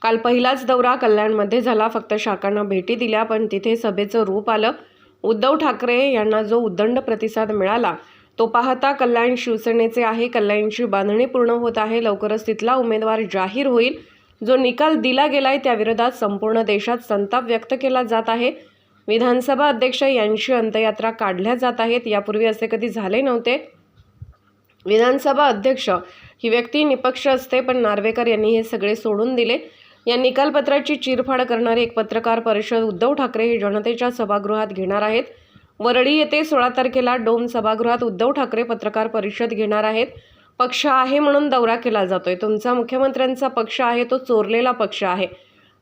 काल पहिलाच दौरा कल्याणमध्ये झाला. फक्त शाखांना भेटी दिल्या, पण तिथे सभेचं रूप आलं. उद्धव ठाकरे यांना जो उदंड प्रतिसाद मिळाला तो पाहता कल्याण शिवसेनेचे आहे. कल्याणची बांधणी पूर्ण होत आहे. लवकरच तिथला उमेदवार जाहीर होईल. जो निकाल दिला गेलाय त्याविरोधात संपूर्ण देशात संताप व्यक्त केला जात आहे. विधानसभा अध्यक्ष यांची अंत्ययात्रा काढल्या जात आहेत. यापूर्वी असे कधी झाले नव्हते. विधानसभा अध्यक्ष ही व्यक्ती निपक्ष असते, पण नार्वेकर यांनी हे सगळे सोडून दिले. या निकालपत्राची चिरफाड करणारी एक पत्रकार परिषद उद्धव ठाकरे हे जनतेच्या सभागृहात घेणार आहेत. वरळी येथे 16 तारखेला डोम सभागृहात उद्धव ठाकरे पत्रकार परिषद घेणार आहेत. पक्ष आहे म्हणून दौरा केला जातोय. तुमचा मुख्यमंत्र्यांचा पक्ष आहे तो चोरलेला पक्ष आहे.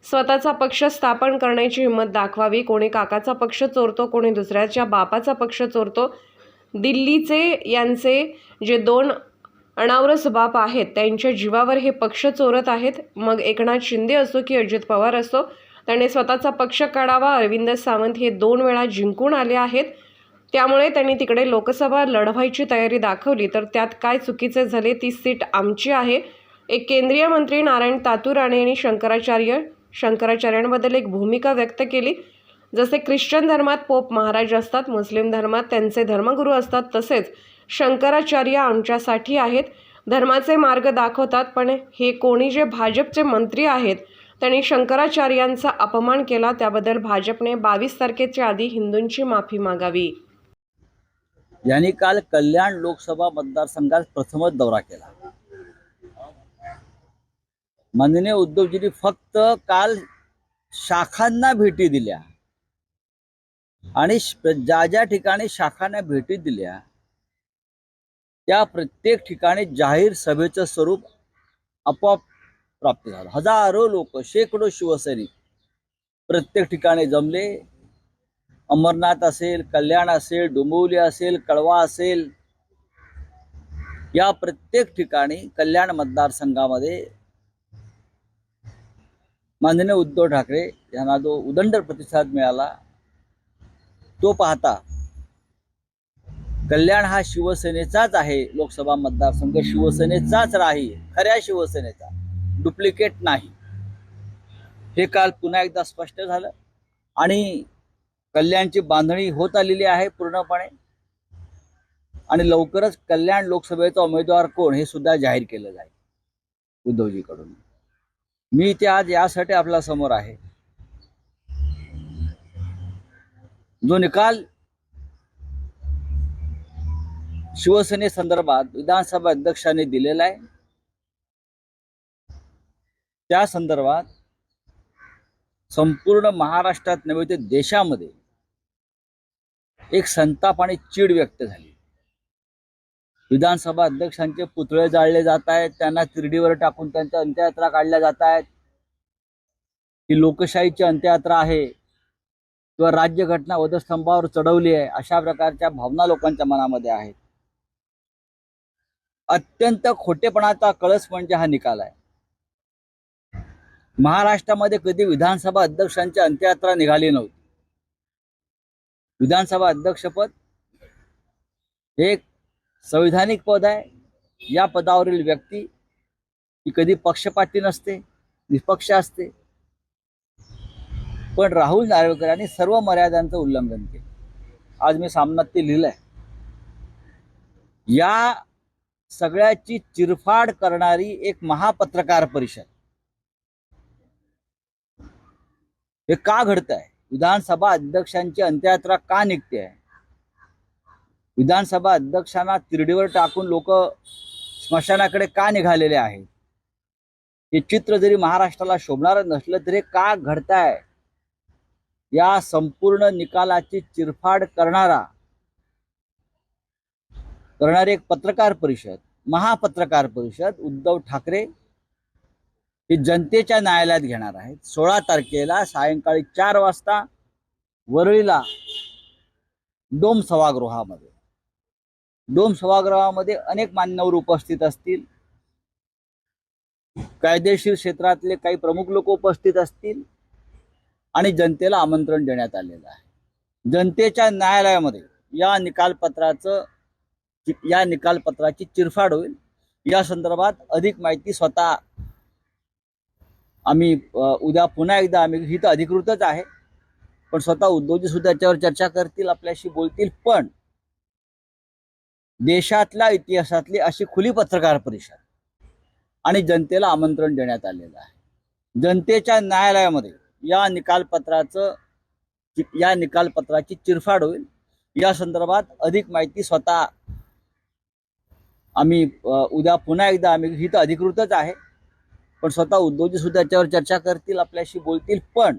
स्वतःचा पक्ष स्थापन करण्याची हिंमत दाखवावी. कोणी काकाचा पक्ष चोरतो, कोणी दुसऱ्याच्या बापाचा पक्ष चोरतो. दिल्लीचे यांचे जे 2 अनावरस बाप आहेत त्यांच्या जीवावर हे पक्ष चोरत आहेत. मग एकनाथ शिंदे असो की अजित पवार असो, त्याने स्वतःचा पक्ष काढावा. अरविंद सावंत हे 2 वेळा जिंकून आले आहेत. त्यामुळे त्यांनी तिकडे लोकसभा लढवायची तयारी दाखवली तर त्यात काय चुकीचे झाले? ती सीट आमची आहे. एक केंद्रीय मंत्री नारायण तातुराणे यांनी शंकराचार्यांबद्दल एक भूमिका व्यक्त केली. जसे ख्रिश्चन धर्मात पोप महाराज असतात, मुस्लिम धर्मात त्यांचे धर्मगुरू असतात, तसेच शंकराचार्य आमच्यासाठी आहेत. धर्माचे मार्ग दाखवतात. पण हे कोणी जे भाजपचे मंत्री आहेत त्यांनी शंकराचार्यांचा अपमान केला. त्याबद्दल भाजपने 22 तारखेच्या आधी हिंदूंची माफी मागावी. यांनी काल कल्याण लोकसभा मतदारसंघात प्रथमच दौरा केला. माननीय उद्धवजींनी फक्त काल शाखांना भेटी दिल्या आणि ज्या ठिकाणी शाखांना भेटी दिल्या त्या प्रत्येक ठिकाणी जाहीर सभेचं स्वरूप आपोआप प्राप्त झालं. हजारो लोक, शेकडो शिवसैनिक प्रत्येक ठिकाणी जमले. अमरनाथ असेल, कल्याण असेल, डोंबिवली असेल, कळवा असेल, या प्रत्येक ठिकाणी कल्याण मतदारसंघामध्ये माननीय उद्धव ठाकरे यांना जो उदंड प्रतिसाद मिळाला तो पाहता कल्याण हा शिवसेनेचाच आहे. लोकसभा मतदारसंघ शिवसेनेचाच राहील, खऱ्या शिवसेनेचा, डुप्लिकेट नाही. हे काल पुन्हा एकदा स्पष्ट झालं आणि कल्याणची बांधणी होत आलेली आहे पूर्णपणे. आणि लवकरच कल्याण लोकसभेचा उमेदवार कोण हे सुद्धा जाहीर केलं जाईल उद्धवजीकडून. मी ते आज यासाठी आपल्या समोर आहे. जो निकाल शिवसेनेसंदर्भात विधानसभा अध्यक्षांनी दिलेला आहे त्या संदर्भात संपूर्ण महाराष्ट्रात नव्हे तर देशामध्ये एक संताप आणि चीड व्यक्त झाली. विधानसभा अध्यक्षांचे पुतळे जाळले जात आहेत, त्यांना तिरडीवर टाकून त्यांच्या अंत्ययात्रा काढल्या जात आहेत. ही लोकशाहीची अंत्ययात्रा आहे किंवा राज्यघटना वधस्तंभावर चढवली आहे, अशा प्रकारच्या भावना लोकांच्या मनामध्ये आहेत. अत्यंत खोटेपणाचा कळस म्हणजे हा निकाल आहे. महाराष्ट्रामध्ये कधी विधानसभा अध्यक्षांची अंत्ययात्रा निघाली नव्हती. विधानसभा अध्यक्षपद हे एक संविधानिक पद आहे. या पदावरील व्यक्ती ही कधी पक्षपाती नसते, निष्पक्ष असते. पण राहुल नार्वेकर यांनी सर्व मर्यादांचं उल्लंघन केलं. आज मी सामनात ते लिहिलंय. या सगळ्याची चिरफाड करणारी एक महापत्रकार परिषद. हे का घडत आहे? विधानसभा अध्यक्षांची अंत्ययात्रा का निघते आहे? विधानसभा अध्यक्षांना तिरडीवर टाकून लोक स्मशानाकडे का निघालेले आहेत? हे चित्र जरी महाराष्ट्राला शोभणारं नसलं तरी का घडताय? या संपूर्ण निकालाची चिरफाड करणारी एक पत्रकार परिषद, महापत्रकार परिषद उद्धव ठाकरे हे जनतेच्या न्यायालयात घेणार आहेत. 16 तारखेला सायंकाळी 4 वाजता वरळीला डोम सभागृहामध्ये. डोम सभागृहामध्ये अनेक मान्यवर उपस्थित असतील. कायदेशीर क्षेत्रातले काही प्रमुख लोक उपस्थित असतील आणि जनतेला आमंत्रण देण्यात आलेलं आहे. जनतेच्या न्यायालयामध्ये या निकालपत्राची चिरफाड होईल. या संदर्भात अधिक माहिती स्वतः आम्ही उद्या पुन्हा एकदा आम्ही ही तर अधिकृतच आहे, पण स्वतः उद्धवजी सुद्धा याच्यावर चर्चा करतील, आपल्याशी बोलतील. पण देशातल्या इतिहासातली अशी खुली पत्रकार परिषद आणि जनतेला आमंत्रण देण्यात आलेलं आहे. जनतेच्या न्यायालयामध्ये या निकालपत्राची चिरफाड होईल. या संदर्भात अधिक माहिती स्वतः आम्ही उद्या पुन्हा एकदा आम्ही ही तर अधिकृतच आहे, पण स्वतः उद्धवजी सुद्धा याच्यावर चर्चा करतील, आपल्याशी बोलतील. पण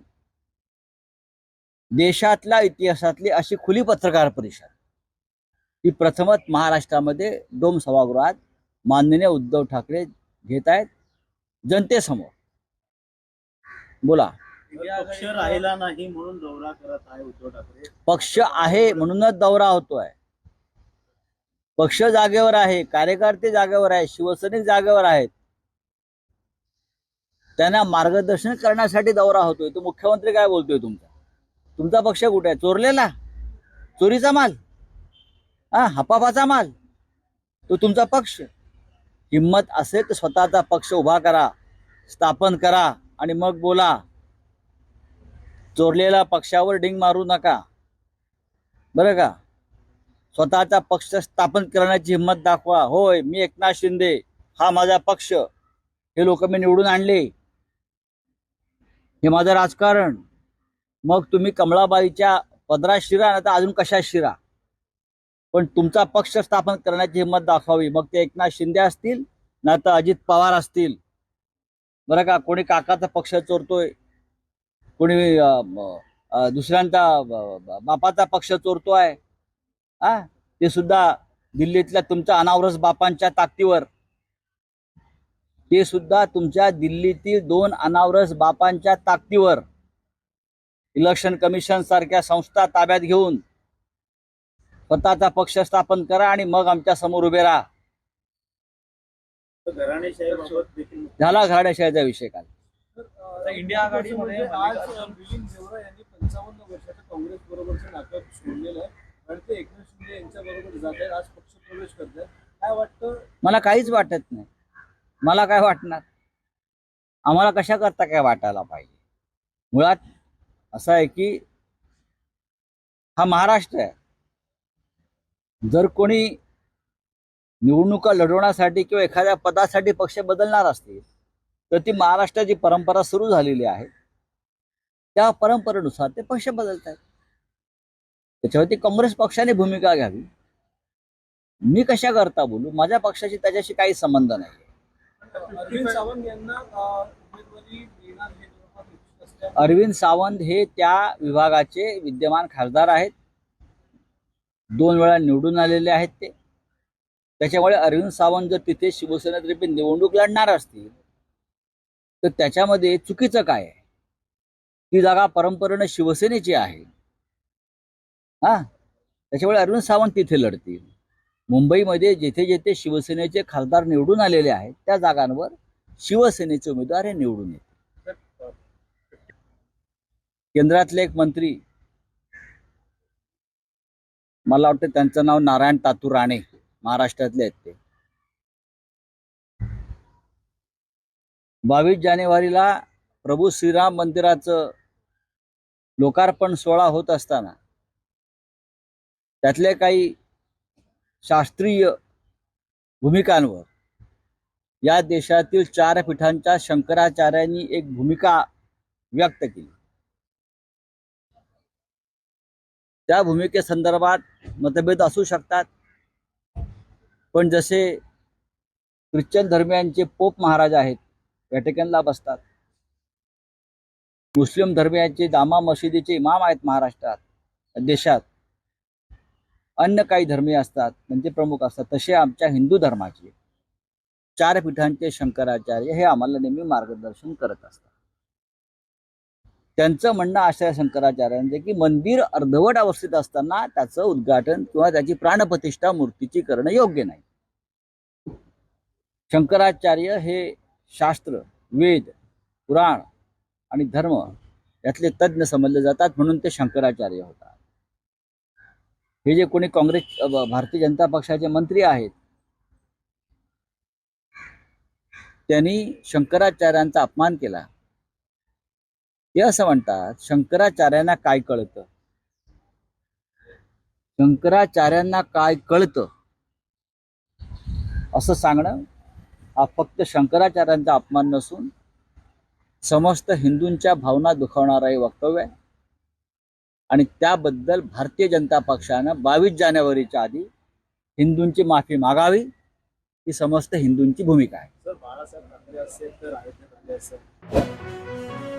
देशातल्या इतिहासातली अशी खुली पत्रकार परिषद ही प्रथमच महाराष्ट्रामध्ये डोम सभागृहात माननीय उद्धव ठाकरे घेत आहेत जनतेसमोर. बोला. पक्ष राहिला नाही म्हणून दौरा करत आहे उद्धव ठाकरे. पक्ष आहे म्हणूनच दौरा होतोय. पक्ष जागेवर आहे, कार्यकर्ते जागेवर आहे, शिवसैनिक जागेवर आहेत. त्यांना मार्गदर्शन करण्यासाठी दौरा होतोय. तो मुख्यमंत्री काय बोलतोय, तुमचा पक्ष कुठे आहे? चोरलेला, चोरीचा माल, हपापाचा माल, तो तुमचा पक्ष. हिम्मत असेल तर स्वतःचा पक्ष उभा करा, स्थापन करा आणि मग बोला. चोरलेल्या पक्षावर डिंग मारू नका, बरं का. स्वतःचा पक्ष स्थापन करण्याची हिंमत दाखवा. होय, मी एकनाथ शिंदे, हा माझा पक्ष, हे लोक मी निवडून आणले, हे माझं राजकारण. मग तुम्ही कमळाबाईच्या पदरात शिरा, ना तर अजून कशा शिरा, पण तुमचा पक्ष स्थापन करण्याची हिंमत दाखवावी. मग ते एकनाथ शिंदे असतील, ना तर अजित पवार असतील, बरं का. कोणी काकाचा पक्ष चोरतोय, कोणी दुसऱ्यांचा बापाचा पक्ष चोरतोय. ते सुद्धा दिल्लीतल्या तुमच्या अनावरस बापांच्या ताकदीवर. ते सुद्धा तुमच्या दिल्लीतील 2 अनावरस बापांच्या ताकदीवर. इलेक्शन कमिशन सारख्या संस्था ताब्यात घेऊन स्वतःचा पक्ष स्थापन करा आणि मग आमच्या समोर उभे राहा. घराणेशाहीबाबत देखील झाला घराणेशाहीचा विषय काल. इंडिया आघाडीमध्ये आज मिलिंद देवरा यांनी 55 वर्षाचं काँग्रेस बरोबरचं नातं सोडलेलं आहे आणि ते एकनाथ शिंदे यांच्या बरोबर जात आहेत, आज पक्ष प्रवेश करत आहेत. काय वाटतं? मला काहीच वाटत नाही. मला काय वाटणार? आम्हाला कशा करता काय वाटायला पाहिजे? मुळात असं आहे की हा महाराष्ट्र आहे. जर कोणी निवडणुका लढवण्यासाठी किंवा एखाद्या पदासाठी पक्ष बदलणार असतील तर ती महाराष्ट्राची परंपरा सुरू झालेली आहे. त्या परंपरेनुसार ते पक्ष बदलत आहेत. त्याच्यावरती काँग्रेस पक्षाने भूमिका घ्यावी. मी कशा करता बोलू? माझ्या पक्षाशी त्याच्याशी काही संबंध नाही. अरविंद सावंत यांना उमेदवारी देणार हे अरविंद सावंत हे त्या विभागाचे विद्यमान खासदार आहेत. 2 वेळा निवडून आलेले आहेत ते. त्याच्यामुळे अरविंद सावंत जर तिथे शिवसेनेतर्फे निवडणूक लढणार असतील तर त्याच्यामध्ये चुकीचं काय आहे? ती जागा परंपरेनं शिवसेनेची आहे. त्याच्यामुळे अरविंद सावंत तिथे लढतील. मुंबईमध्ये जेथे जेथे शिवसेनेचे खासदार निवडून आलेले आहेत त्या जागांवर शिवसेनेचे उमेदवार हे निवडून येतील. केंद्रातले एक मंत्री, मला वाटतं त्यांचं नाव नारायण तातू राणे, महाराष्ट्रातले आहेत ते. 22 जानेवारीला प्रभू श्रीराम मंदिराचं लोकार्पण सोहळा होत असताना त्यातले काही शास्त्रीय भूमिकांवर या देशातील 4 पीठांच्या शंकराचार्यांनी एक भूमिका व्यक्त केली. त्या भूमिकेसंदर्भात मतभेद असू शकतात, पण जसे ख्रिश्चन धर्मियांचे पोप महाराज आहेत व्हॅटिकनला बसतात, मुस्लिम धर्मियांचे जामा मशिदीचे इमाम आहेत महाराष्ट्रात, देशात अन्य काही धर्मीय असतात, त्यांचे प्रमुख असतात, तसे आमच्या हिंदू धर्माचे 4 पीठांचे शंकराचार्य हे आम्हाला नेहमी मार्गदर्शन करत असतात. त्यांचं म्हणणं असं आहे शंकराचार्यांचं की मंदिर अर्धवट अवस्थेत असताना त्याचं उद्घाटन किंवा त्याची प्राणप्रतिष्ठा मूर्तीची करणं योग्य नाही. शंकराचार्य हे शास्त्र, वेद, पुराण आणि धर्म यातले तज्ज्ञ समजले जातात, म्हणून ते शंकराचार्य होतात. हे जे कोणी भारतीय जनता पक्षाचे मंत्री आहेत त्यांनी शंकराचार्यांचा अपमान केला ते असं म्हणतात, शंकराचार्यांना काय कळतं, शंकराचार्यांना काय कळतं असं सांगणं हा फक्त शंकराचार्यांचा अपमान नसून समस्त हिंदूंच्या भावना दुखावणारं हे वक्तव्य आहे. आणि त्याबद्दल भारतीय जनता पक्षानं 22 जानेवारीच्या आधी हिंदूंची माफी मागावी ही समस्त हिंदूंची भूमिका आहे. सर बाळासाहेब ठाकरे असेल तर अयोध्येत आले असेल